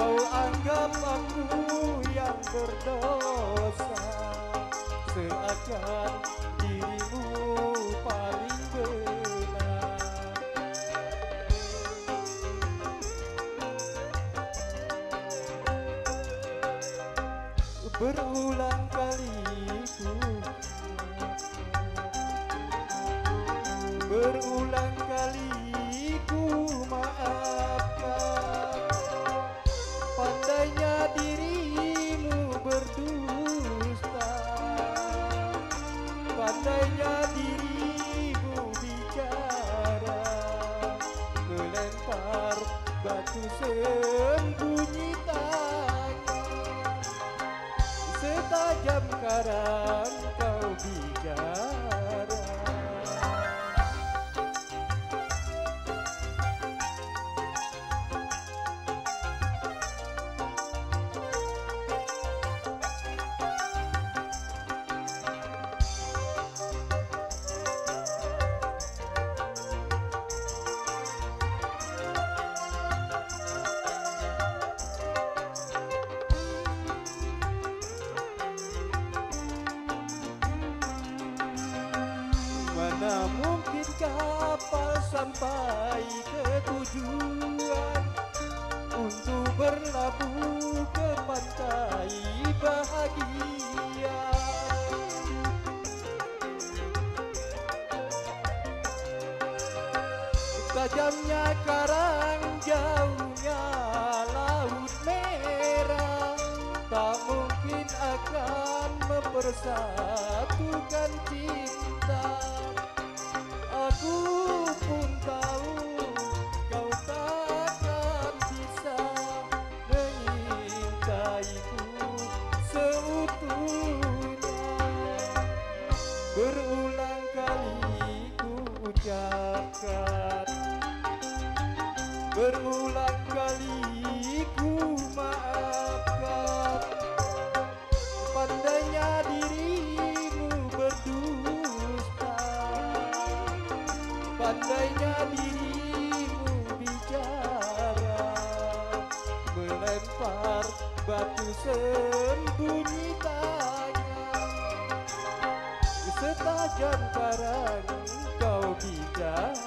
Kau anggap aku yang berdosa, seakan dirimu paling benar. Berulang kali berulang kali ku maafkan. Pandainya dirimu berdusta, pandainya dirimu bicara, melempar batu sembunyi tangan, setajam karang kau bicara. Mana mungkin kapal sampai ke tujuan untuk berlabuh ke pantai bahagia. Tajamnya karang, jauhnya laut merah, tak mungkin akan mempersatukan cinta. Aku pun tahu kau takkan bisa mengintaiku seutuhnya. Berulang kali ku ucapkan, berulang kali ku maafkan. Pandainya dirimu berdusta, pandainya dirimu bicara, melempar batu sembunyi tangan, setajam karang kau bicara.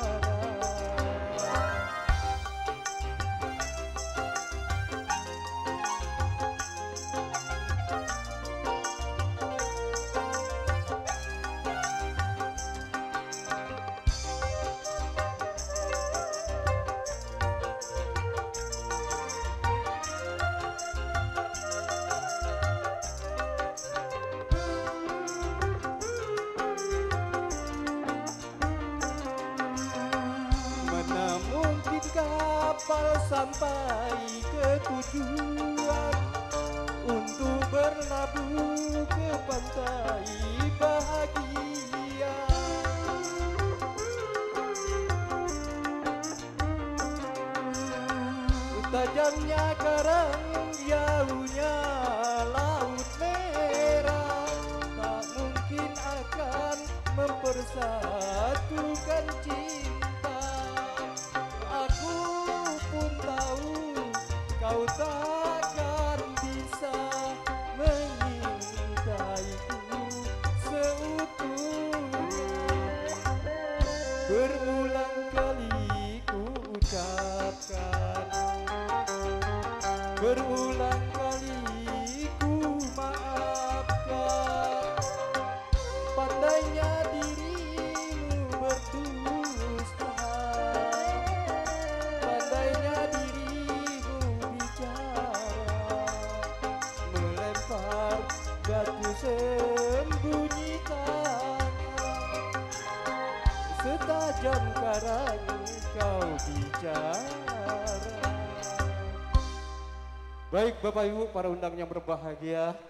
Mana mungkin kapal sampai ke tujuan untuk berlabuh ke pantai bahagia. Tajamnya karang, jauhnya laut merah, tak mungkin akan mempersatukan cinta. Aku pun tahu kau takkan bisa mengintaiku seutuhnya. Berulang kali ku ucapkan, berulang kali ku maafkan. Pandainya dirimu berdusta, pandainya dirimu bicara, melempar batu sembunyi tangan, setajam karang kau bicara. Baik Bapak Ibu para undang yang berbahagia,